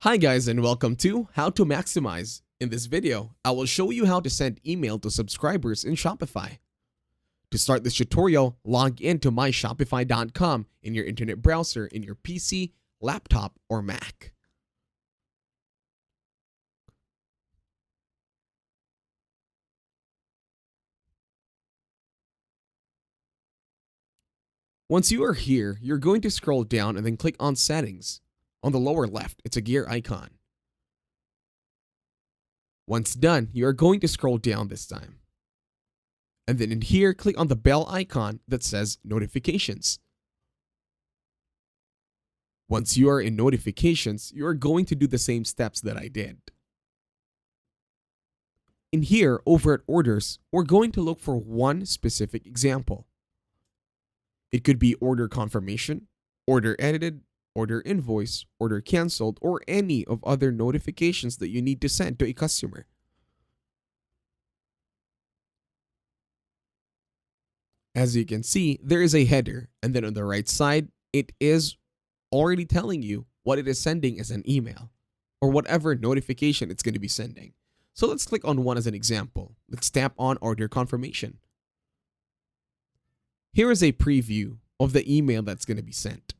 Hi guys and welcome to How to Maximize. In this video, I will show you how to send email to subscribers in Shopify. To start this tutorial, log into myshopify.com in your internet browser in your PC, laptop, or Mac. Once you are here, you're going to scroll down and then click on Settings. On the lower left, it's a gear icon. Once done, you are going to scroll down this time. And then in here, click on the bell icon that says Notifications. Once you are in Notifications, you are going to do the same steps that I did. In here, over at Orders, we're going to look for one specific example. It could be order confirmation, order edited, order invoice, order canceled, or any of other notifications that you need to send to a customer. As you can see, there is a header, and then on the right side, it is already telling you what it is sending as an email, or whatever notification it's going to be sending. So let's click on one as an example. Let's tap on order confirmation. Here is a preview of the email that's going to be sent.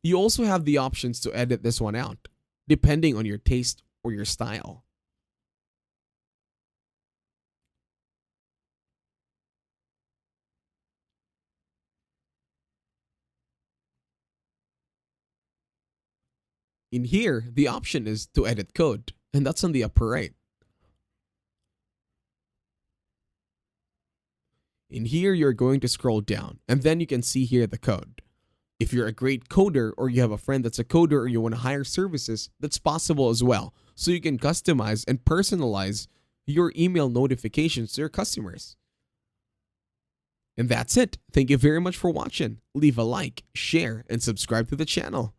You also have the options to edit this one out, depending on your taste or your style. In here, the option is to edit code, and that's on the upper right. In here, you're going to scroll down, and then you can see here the code. If you're a great coder or you have a friend that's a coder or you want to hire services, that's possible as well. So you can customize and personalize your email notifications to your customers. And that's it. Thank you very much for watching. Leave a like, share, and subscribe to the channel.